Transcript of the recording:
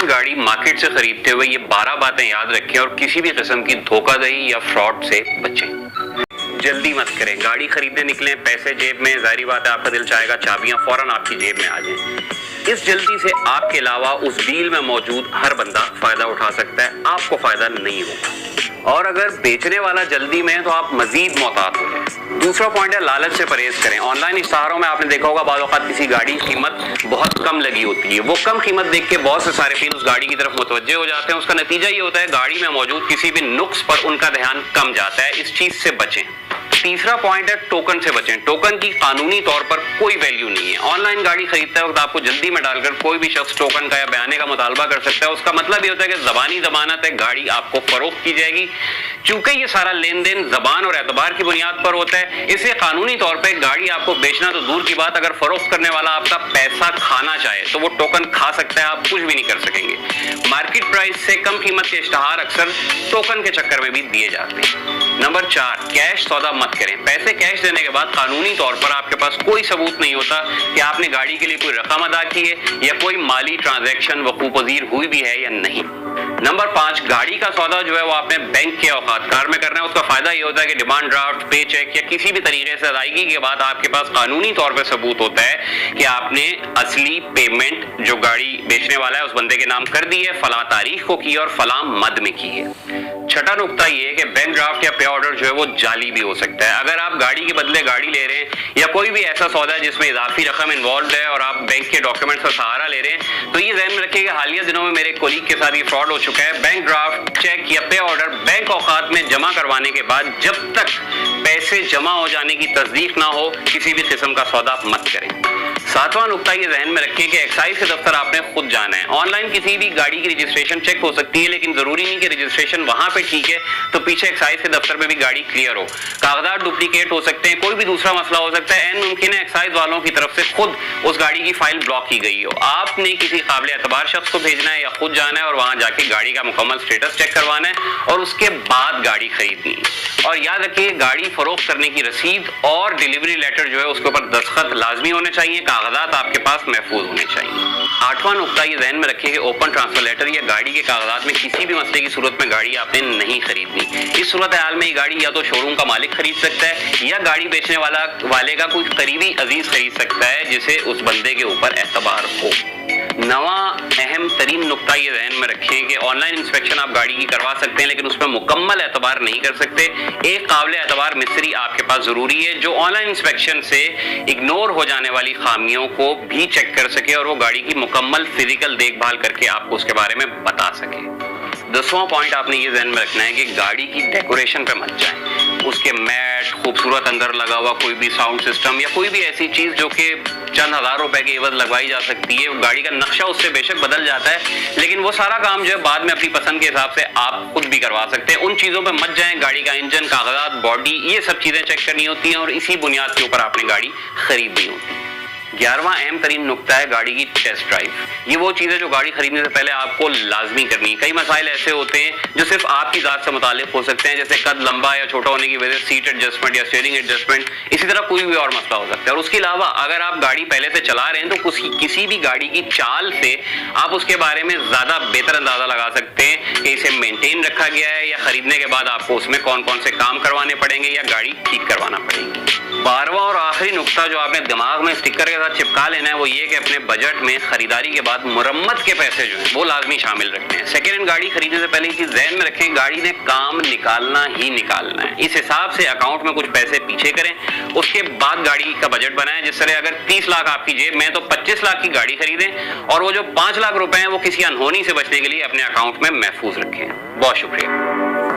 Line गाड़ी market से खरीदते हुए ये 12 बातें याद रखें और किसी भी किस्म की धोखाधड़ी या फ्रॉड से बचें। जल्दी मत करें, गाड़ी खरीदने निकलें, पैसे जेब में, जाहिर बात है आपका दिल चाहेगा चाबियां फौरन आपकी जेब में आ जाएं। इस जल्दी से आपके अलावा उस डील में मौजूद हर बंदा फायदा उठा सकता है, आपको फायदा नहीं होगा। और अगर बेचने वाला जल्दी में है तो आप मजीद मोहतात हो जाए। दूसरा पॉइंट है लालच से परहेज करें। ऑनलाइन इश्तहारों में आपने देखा होगा बाज़ औक़ात किसी गाड़ी की कीमत बहुत कम लगी होती है, वो कम कीमत देख के बहुत से सारे फील उस गाड़ी की तरफ मुतवज्जे हो जाते हैं। उसका नतीजा ये होता है गाड़ी में मौजूद किसी भी नुक्स पर उनका ध्यान कम जाता है। इस चीज से बचें। तीसरा पॉइंट है टोकन से बचें। टोकन की कानूनी तौर पर कोई वैल्यू नहीं है। ऑनलाइन गाड़ी खरीदते वक्त आपको जल्दी में डालकर कोई भी शख्स टोकन का या बयाने का मुतालबा कर सकता है। उसका मतलब ये होता है कि ज़बानी ज़मानत है, गाड़ी आपको फरोख्त की जाएगी। चूंकि ये सारा लेन देन ज़बान और एतबार की बुनियाद पर होता है, इसलिए कानूनी तौर पर गाड़ी आपको बेचना तो दूर की बात, अगर फरोख्त करने वाला आपका पैसा खाना चाहे तो वो टोकन खा सकता है, आप कुछ भी नहीं कर सकेंगे। मार्केट प्राइस से कम कीमत के इश्तहार अक्सर टोकन के चक्कर में भी दिए जाते हैं। नंबर 4, कैश सौदा मत करें। पैसे कैश देने के बाद कानूनी तौर पर आपके पास कोई सबूत नहीं होता कि आपने गाड़ी के लिए कोई रकम अदा की है या कोई माली ट्रांजैक्शन वकूफ-पज़ीर हुई भी है या नहीं। नंबर 5, गाड़ी का सौदा जो है वो आपने बैंक के औकात कार में करना है। उसका फायदा ये होता है कि डिमांड ड्राफ्ट, पे चेक या किसी भी तरीके से अदायगी के बाद आपके पास कानूनी तौर पर सबूत होता है कि आपने असली पेमेंट जो गाड़ी बेचने वाला है उस बंदे के नाम कर दी है, फलां तारीख को की और फलां मद में की है। छठा नुकता ये है कि बैंक ड्राफ्ट या पे ऑर्डर जो है वो जाली भी हो सकता है। अगर आप गाड़ी के बदले गाड़ी ले रहे हैं या कोई भी ऐसा सौदा है जिसमें इजाफी रकम इन्वॉल्व है और आप बैंक के डॉक्यूमेंट्स का सहारा ले रहे हैं, तो ये ध्यान में रखिए कि हालिया दिनों में मेरे कोलीग के साथ ये फ्रॉड हो चुका है। बैंक ड्राफ्ट, चेक या पे ऑर्डर बैंक औकात में जमा करवाने के बाद जब तक पैसे जमा हो जाने की तस्दीक ना हो किसी भी किस्म का सौदा मत करें। 7वां नुकता ये ध्यान में रखें कि एक्साइज के दफ्तर आपने खुद जाना है। ऑनलाइन किसी भी गाड़ी की रजिस्ट्रेशन चेक हो सकती है, लेकिन जरूरी नहीं कि रजिस्ट्रेशन वहां पे ठीक है तो पीछे एक्साइज के दफ्तर में भी गाड़ी क्लियर हो। कागजात डुप्लीकेट हो सकते हैं, कोई भी दूसरा मसला हो सकता है। एन मुमकिन है एक्साइज वालों की तरफ से खुद उस गाड़ी की फाइल ब्लॉक की गई हो। आपने किसी काबिल एतबार शख्स को भेजना है या खुद जाना है और वहां जाके गाड़ी का मुकम्मल स्टेटस चेक करवाना है और उसके बाद गाड़ी खरीदनी है। और याद रखिए गाड़ी फरोख्त करने की रसीद और डिलीवरी लेटर जो है उसके ऊपर दस्तखत लाजमी होने चाहिए, कागजात आपके पास महफूज होने चाहिए। 8वां नुकता ये ध्यान में रखिए कि ओपन ट्रांसफर लेटर या गाड़ी के कागजात में किसी भी मसले की सूरत में गाड़ी आपने नहीं खरीदनी। इस सूरत हाल में ये गाड़ी या तो शोरूम का मालिक खरीद सकता है या गाड़ी बेचने वाले का कोई करीबी अजीज खरीद सकता है जिसे उस बंदे के ऊपर एतबार हो। 9वां अहम तरीन नुकता ये ध्यान में रखें कि ऑनलाइन इंस्पेक्शन आप गाड़ी की करवा सकते हैं लेकिन उसमें मुकम्मल एतबार नहीं कर सकते। एक काबिल एतबार मिस्त्री आपके पास जरूरी है जो ऑनलाइन इंस्पेक्शन से इग्नोर हो जाने वाली खामियों को भी चेक कर सके और वो गाड़ी की मुकम्मल फिजिकल देखभाल करके आपको उसके बारे में बता सके। 10वां पॉइंट आपने ये ध्यान में रखना है कि गाड़ी की डेकोरेशन पे मत जाएं। उसके मैट, खूबसूरत अंदर लगा हुआ कोई भी साउंड सिस्टम या कोई भी ऐसी चीज जो कि चंद हजार रुपए की एवज लगवाई जा सकती है, गाड़ी का नक्शा उससे बेशक बदल जाता है लेकिन वो सारा काम जो है बाद में अपनी पसंद के हिसाब से आप खुद भी करवा सकते हैं। उन चीजों पे मत जाएं। गाड़ी का इंजन, कागजात, बॉडी, ये सब चीजें चेक करनी होती हैं और इसी बुनियाद के ऊपर आपने गाड़ी खरीदनी होती है। 11वां अहम तरीन नुकता है गाड़ी की टेस्ट ड्राइव। ये वो चीज़ है जो गाड़ी खरीदने से पहले आपको लाजमी करनी है। कई मसाइल ऐसे होते हैं जो सिर्फ आपकी ज़ात से मुताल्लिक हो सकते हैं, जैसे कद लंबा या छोटा होने की वजह से सीट एडजस्टमेंट या स्टीयरिंग एडजस्टमेंट, इसी तरह कोई भी और मसला हो सकता है। और उसके अलावा अगर आप गाड़ी पहले से चला रहे हैं तो किसी भी गाड़ी की चाल से आप उसके बारे में ज़्यादा बेहतर अंदाज़ा लगा सकते हैं कि इसे मेनटेन रखा गया है या खरीदने के बाद आपको उसमें कौन कौन से काम करवाने पड़ेंगे या गाड़ी ठीक करवाना पड़ेगी। 12वां और आखिरी नुकता जो आपने दिमाग में स्टिकर के साथ चिपका लेना है वो ये कि अपने बजट में खरीदारी के बाद मुरम्मत के पैसे जो हैं वो लाजमी शामिल रखते हैं। सेकेंड हैंड गाड़ी खरीदने से पहले चीज ध्यान में रखें, गाड़ी ने काम निकालना ही निकालना है। इस हिसाब से अकाउंट में कुछ पैसे पीछे करें, उसके बाद गाड़ी का बजट बनाएं। जिस तरह अगर 30 लाख आपकी जेब में है तो 25 लाख की गाड़ी खरीदें और वो जो 5 लाख रुपए हैं वो किसी अनहोनी से बचने के लिए अपने अकाउंट में महफूज रखें। बहुत शुक्रिया।